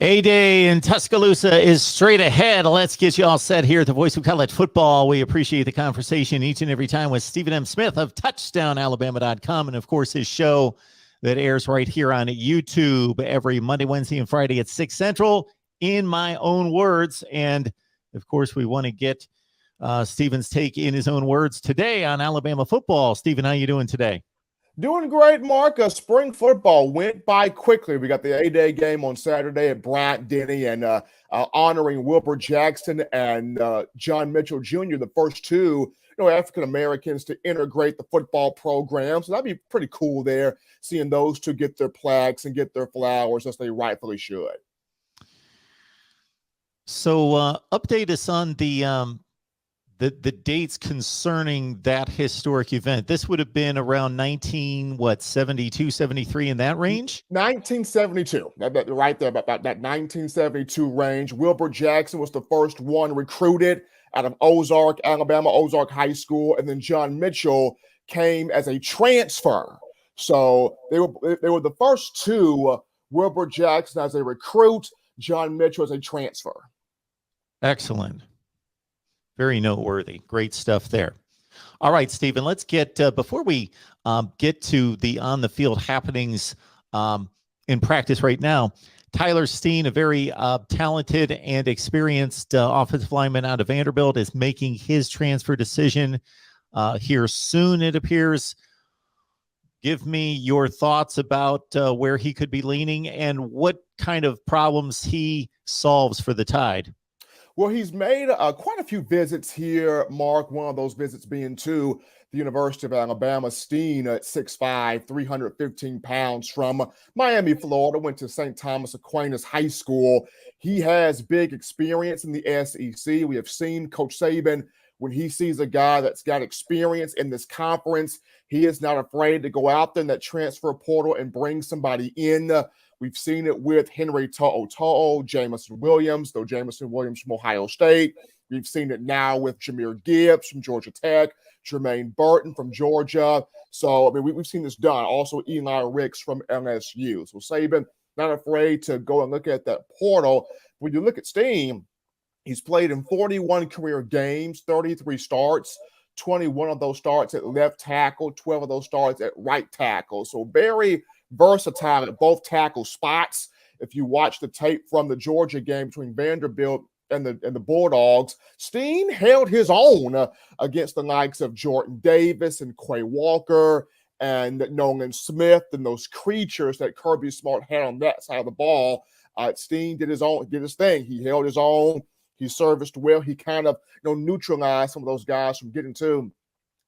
A-Day in Tuscaloosa is straight ahead. Let's get you all set here at the Voice of College Football. We appreciate the conversation each and every time with Stephen M. Smith of TouchdownAlabama.com, and, of course, his show that airs right here on YouTube every Monday, Wednesday, and Friday at 6 Central, In My Own Words. And, of course, we want to get Stephen's take in his own words today on Alabama football. Stephen, how you doing today? Doing great, Mark. Spring football went by quickly. We got the A-Day game on Saturday at Bryant-Denny and honoring Wilbur Jackson and John Mitchell Jr., the first two African-Americans to integrate the football program. So that'd be pretty cool there, seeing those two get their plaques and get their flowers as they rightfully should. So update us on the dates concerning that historic event. This would have been around 72, 73, in that range? 1972. Right there, about that 1972 range. Wilbur Jackson was the first one recruited out of Ozark, Alabama, Ozark High School, and then John Mitchell came as a transfer. So they were the first two, Wilbur Jackson as a recruit, John Mitchell as a transfer. Excellent. Very noteworthy. Great stuff there. All right, Stephen, let's get, before we get to the on-the-field happenings in practice right now, Tyler Steen, a very talented and experienced offensive lineman out of Vanderbilt, is making his transfer decision here soon, it appears. Give me your thoughts about where he could be leaning and what kind of problems he solves for the Tide. Well, he's made quite a few visits here, Mark, one of those visits being to the University of Alabama. Steen at 6'5", 315 pounds from Miami, Florida, went to St. Thomas Aquinas High School. He has big experience in the SEC. We have seen Coach Saban, when he sees a guy that's got experience in this conference, he is not afraid to go out there in that transfer portal and bring somebody in. We've seen it with Henry To'o, Jamison Williams, though Jamison Williams from Ohio State. We've seen it now with Jahmyr Gibbs from Georgia Tech, Jermaine Burton from Georgia. So, I mean, we've seen this done. Also, Eli Ricks from LSU. So, Saban, not afraid to go and look at that portal. When you look at Steen, he's played in 41 career games, 33 starts, 21 of those starts at left tackle, 12 of those starts at right tackle. So, very versatile at both tackle spots. If you watch the tape from the Georgia game between Vanderbilt and the Bulldogs, Steen held his own against the likes of Jordan Davis and Quay Walker and Nolan Smith and those creatures that Kirby Smart had on that side of the ball. Steen did his thing. He held his own. He serviced well. He kind of neutralized some of those guys from getting to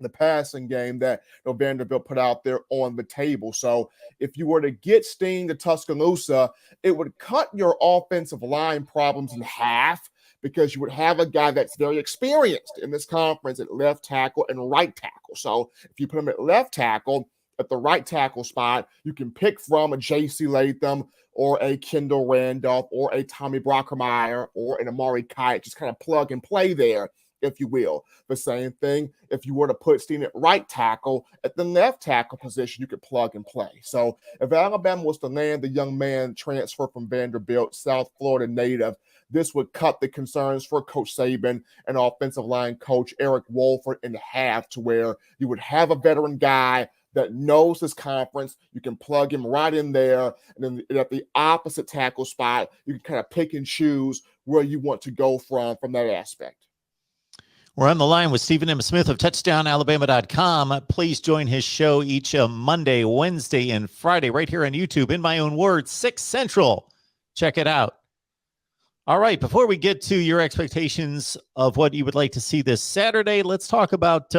the passing game that Vanderbilt put out there on the table. So if you were to get Steen to Tuscaloosa, it would cut your offensive line problems in half because you would have a guy that's very experienced in this conference at left tackle and right tackle. So if you put him at left tackle, at the right tackle spot, you can pick from a J.C. Latham or a Kendall Randolph or a Tommy Brockermeyer or an Amari Kite, just kind of plug and play there, if you will. The same thing, if you were to put Steen at right tackle, at the left tackle position, you could plug and play. So if Alabama was to land the young man transfer from Vanderbilt, South Florida native, this would cut the concerns for Coach Saban and offensive line coach Eric Wolford in half, to where you would have a veteran guy that knows this conference. You can plug him right in there. And then at the opposite tackle spot, you can kind of pick and choose where you want to go from that aspect. We're on the line with Stephen M. Smith of TouchdownAlabama.com. Please join his show each Monday, Wednesday, and Friday right here on YouTube. In my own words, 6 Central. Check it out. All right, before we get to your expectations of what you would like to see this Saturday, let's talk about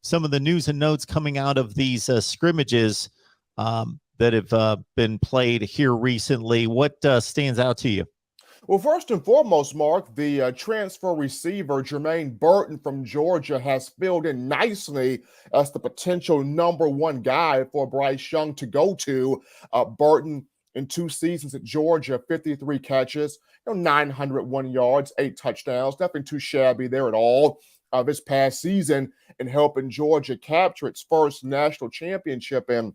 some of the news and notes coming out of these scrimmages that have been played here recently. What stands out to you? Well, first and foremost, Mark, the transfer receiver, Jermaine Burton from Georgia, has filled in nicely as the potential number one guy for Bryce Young to go to. Burton, in 2 seasons at Georgia, 53 catches, 901 yards, 8 touchdowns. Nothing too shabby there at all. This past season in helping Georgia capture its first national championship in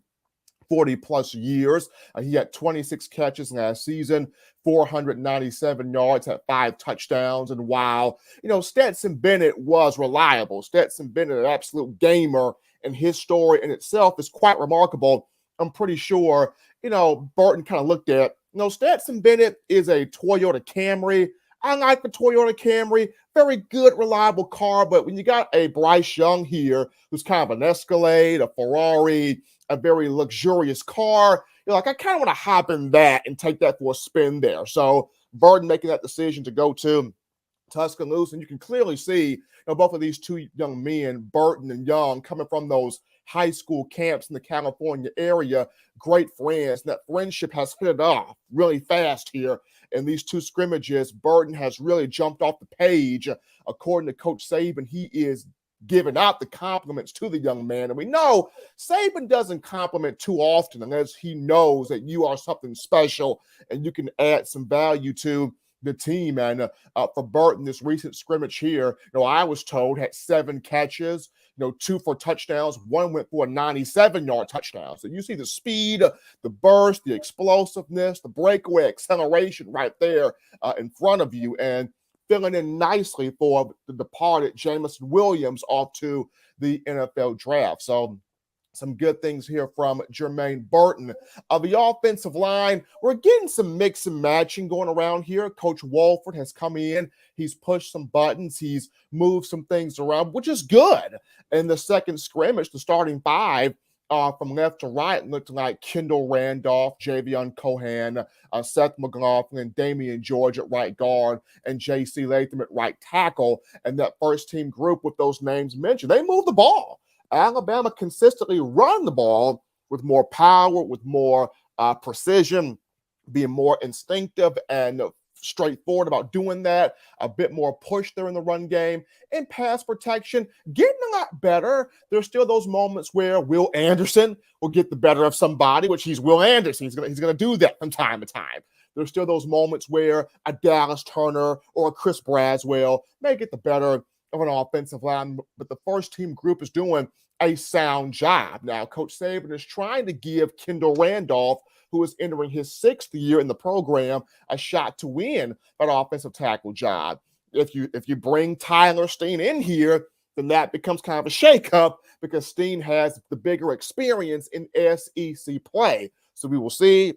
40-plus years. He had 26 catches last season, 497 yards, had 5 touchdowns. And while, Stetson Bennett was reliable, Stetson Bennett, an absolute gamer, and his story in itself is quite remarkable. I'm pretty sure, Burton kind of looked at, Stetson Bennett is a Toyota Camry. I like the Toyota Camry, very good, reliable car. But when you got a Bryce Young here, who's kind of an Escalade, a Ferrari, a very luxurious car, you're like, I kind of want to hop in that and take that for a spin there. So Burton making that decision to go to Tuscaloosa, and you can clearly see, both of these two young men, Burton and Young, coming from those high school camps in the California area, great friends. And that friendship has hit it off really fast here in these two scrimmages. Burton has really jumped off the page. According to Coach Saban, he is giving out the compliments to the young man. And we know Saban doesn't compliment too often unless he knows that you are something special and you can add some value to the team. And for Burton, this recent scrimmage here, I was told had 7 catches, 2 for touchdowns, 1 went for a 97-yard touchdown. So you see the speed, the burst, the explosiveness, the breakaway acceleration right there in front of you, and filling in nicely for the departed Jamison Williams off to the NFL draft. So some good things here from Jermaine Burton. The offensive line, we're getting some mix and matching going around here. Coach Walford has come in. He's pushed some buttons. He's moved some things around, which is good. In the second scrimmage, the starting 5 from left to right looked like Kendall Randolph, Javion Cohan, Seth McLaughlin, Damian George at right guard, and J.C. Latham at right tackle. And that first team group with those names mentioned, they moved the ball. Alabama consistently run the ball with more power, with more precision, being more instinctive and straightforward about doing that, a bit more push there in the run game, and pass protection getting a lot better. There's still those moments where Will Anderson will get the better of somebody, which he's Will Anderson. He's gonna do that from time to time. There's still those moments where a Dallas Turner or a Chris Braswell may get the better of an offensive line, but the first team group is doing a sound job. Now, Coach Saban is trying to give Kendall Randolph, who is entering his 6th year in the program, a shot to win that offensive tackle job. If you bring Tyler Steen in here, then that becomes kind of a shakeup because Steen has the bigger experience in SEC play. So we will see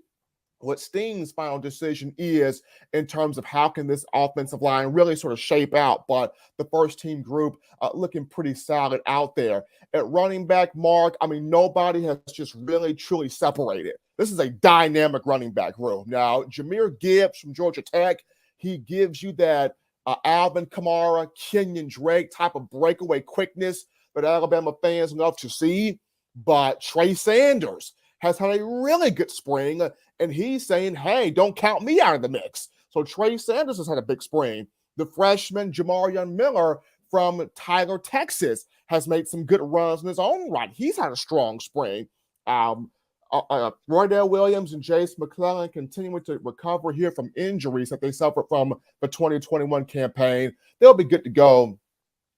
what Steen's final decision is in terms of how can this offensive line really sort of shape out. But the first team group looking pretty solid out there. At running back, Mark, nobody has just really, truly separated. This is a dynamic running back room. Now, Jahmyr Gibbs from Georgia Tech, he gives you that Alvin Kamara, Kenyon Drake type of breakaway quickness that Alabama fans love to see. But Trey Sanders has had a really good spring, and he's saying, hey, don't count me out of the mix. So Trey Sanders has had a big spring. The freshman Jamarion Miller from Tyler, Texas, has made some good runs in his own right. He's had a strong spring. Roydell Williams and Jace McClellan continuing to recover here from injuries that they suffered from the 2021 campaign. They'll be good to go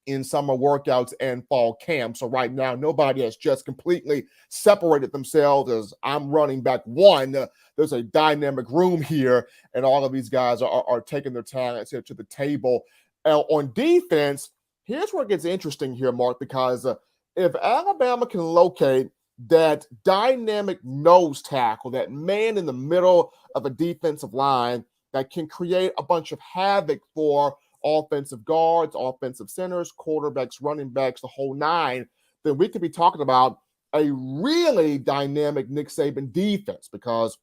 in summer workouts and fall camp. So right now, nobody has just completely separated themselves as I'm running back one. There's a dynamic room here, and all of these guys are taking their talents here to the table. On defense, here's where it gets interesting here, Mark, because if Alabama can locate that dynamic nose tackle, that man in the middle of a defensive line that can create a bunch of havoc for offensive guards, offensive centers, quarterbacks, running backs, the whole 9, then we could be talking about a really dynamic Nick Saban defense, because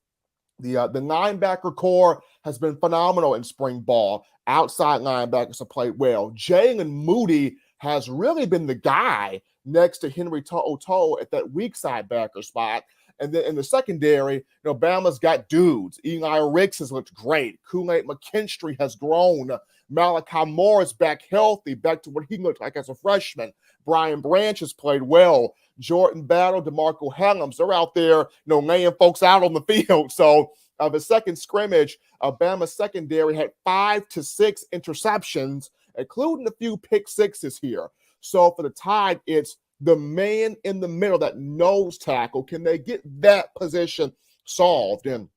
the linebacker core has been phenomenal in spring ball. Outside linebackers have played well. Jalen Moody has really been the guy next to Henry To'o at that weak side backer spot. And then in the secondary, Bama's got dudes. Eli Ricks has looked great. Kool-Aid McKinstry has grown. Malachi Moore is back healthy, back to what he looked like as a freshman. Brian Branch has played well. Jordan Battle, DeMarco Helms, they're out there, laying folks out on the field. So the second scrimmage, Bama's secondary had 5 to 6 interceptions, including a few pick sixes here. So for the Tide, it's the man in the middle, that nose tackle, can they get that position solved? And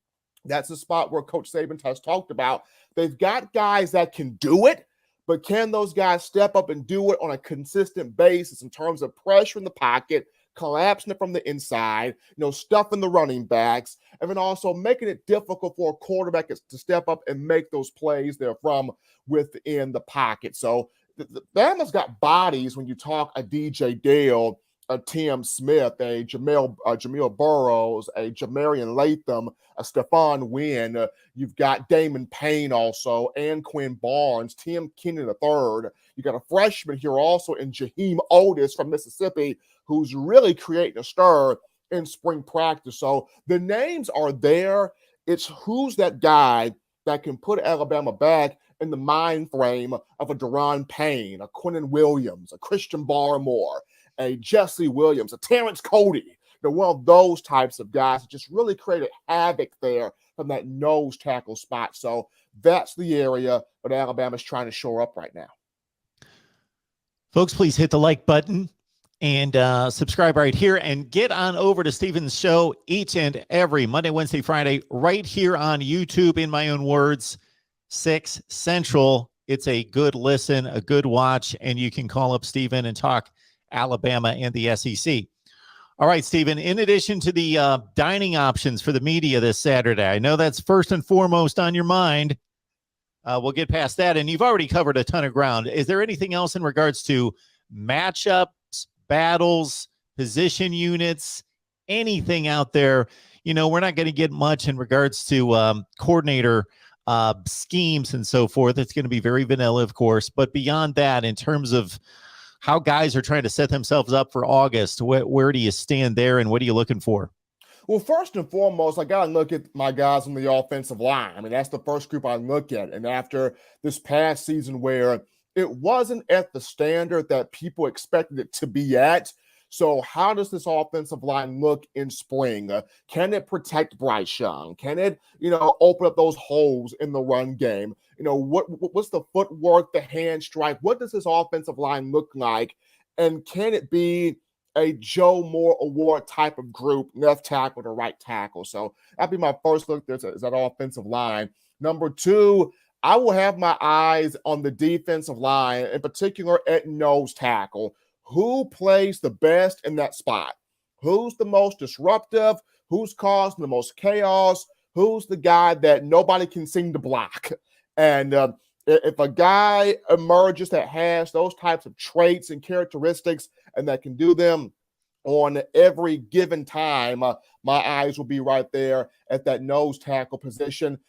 that's the spot where Coach Saban has talked about. They've got guys that can do it, but can those guys step up and do it on a consistent basis in terms of pressure in the pocket, collapsing it from the inside, stuffing the running backs, and then also making it difficult for a quarterback to step up and make those plays there from within the pocket. So the Bama's got bodies when you talk a DJ Dale, a Tim Smith, a Jamil Burrows, a Jamarian Latham, a Stephon Wynn. You've got Damon Payne also, and Quinn Barnes, Tim Kenyon III. You got a freshman here also in Jaheim Otis from Mississippi, who's really creating a stir in spring practice. So the names are there. It's who's that guy that can put Alabama back in the mind frame of a Deron Payne, a Quinnen Williams, a Christian Barmore, a Jesse Williams, a Terrence Cody. One of those types of guys that just really created havoc there from that nose tackle spot. So that's the area that Alabama's trying to shore up right now. Folks, please hit the like button and subscribe right here, and get on over to Steven's show each and every Monday, Wednesday, Friday, right here on YouTube. In my own words, 6 Central. It's a good listen, a good watch, and you can call up Steven and talk Alabama and the SEC. All right, Steven, in addition to the dining options for the media this Saturday, I know that's first and foremost on your mind. We'll get past that, and you've already covered a ton of ground. Is there anything else in regards to matchups, battles, position units, anything out there? We're not going to get much in regards to coordinator schemes and so forth. It's going to be very vanilla, of course. But beyond that, in terms of how guys are trying to set themselves up for August, where do you stand there, and what are you looking for? Well, first and foremost, I got to look at my guys on the offensive line. I mean, that's the first group I look at. And after this past season where it wasn't at the standard that people expected it to be at, so how does this offensive line look in spring? Can it protect Bryce Young? Can it, open up those holes in the run game? What's the footwork, the hand strike? What does this offensive line look like? And can it be a Joe Moore Award type of group, left tackle to right tackle? So that'd be my first look. Is that offensive line. Number 2, I will have my eyes on the defensive line, in particular at nose tackle. Who plays the best in that spot? Who's the most disruptive? Who's causing the most chaos? Who's the guy that nobody can seem to block? And if a guy emerges that has those types of traits and characteristics and that can do them on every given time, my eyes will be right there at that nose tackle position.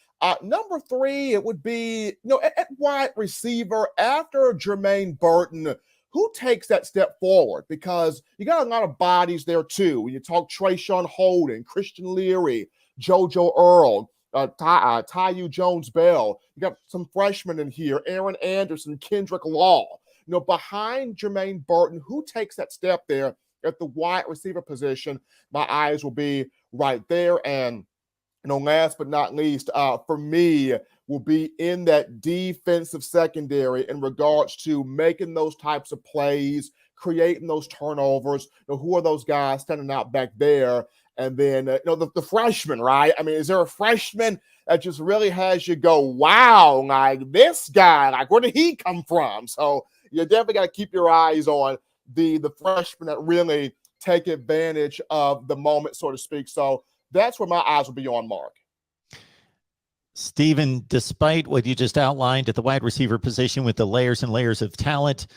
Number 3, it would be, at wide receiver after Jermaine Burton. Who takes that step forward? Because you got a lot of bodies there too. When you talk Trayshawn Holden, Christian Leary, JoJo Earl, Tyu Jones-Bell, you got some freshmen in here, Aaron Anderson, Kendrick Law. Behind Jermaine Burton, who takes that step there at the wide receiver position? My eyes will be right there. And last but not least, for me, will be in that defensive secondary in regards to making those types of plays, creating those turnovers. Who are those guys standing out back there? And then, the freshman, right? I mean, is there a freshman that just really has you go, wow, like this guy, like where did he come from? So you definitely got to keep your eyes on the freshmen that really take advantage of the moment, so to speak. So that's where my eyes will be on, Mark. Steven, despite what you just outlined at the wide receiver position with the layers and layers of talent,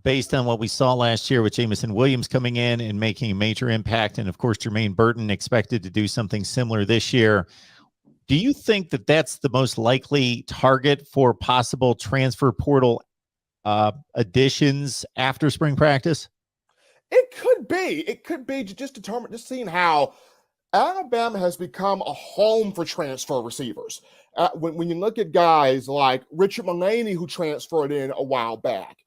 based on what we saw last year with Jamison Williams coming in and making a major impact, and of course Jermaine Burton expected to do something similar this year, do you think that that's the most likely target for possible transfer portal additions after spring practice? It could be. It could be just seeing how Alabama has become a home for transfer receivers. When you look at guys like Richard Mullaney, who transferred in a while back,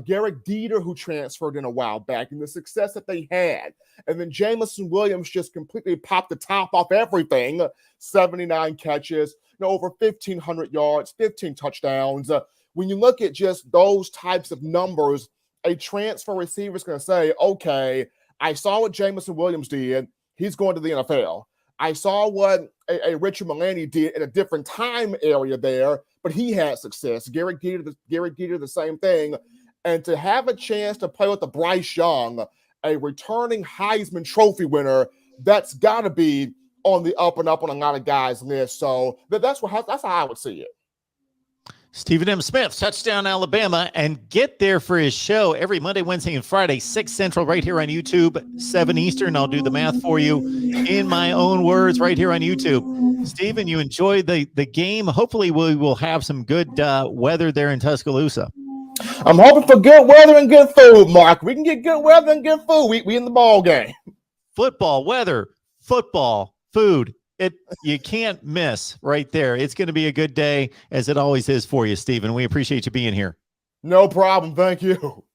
Garrett Dieter, who transferred in a while back, and the success that they had. And then Jamison Williams just completely popped the top off everything. 79 catches, over 1,500 yards, 15 touchdowns. When you look at just those types of numbers a transfer receiver is going to say, okay, I saw what Jameson Williams did. He's going to the NFL. I saw what a Richard Milani did in a different time area there, but he had success. Garrett Geter, the same thing. And to have a chance to play with the Bryce Young, a returning Heisman Trophy winner, that's got to be on the up and up on a lot of guys' list. So that's how I would see it. Stephen M. Smith, Touchdown Alabama, and get there for his show every Monday, Wednesday, and Friday, 6 Central, right here on YouTube, 7 Eastern. I'll do the math for you in my own words right here on YouTube. Stephen, you enjoyed the game. Hopefully we will have some good weather there in Tuscaloosa. I'm hoping for good weather and good food, Mark. We can get good weather and good food. We in the ball game. Football, weather, football, food. You can't miss right there. It's going to be a good day, as it always is for you, Stephen. We appreciate you being here. No problem. Thank you.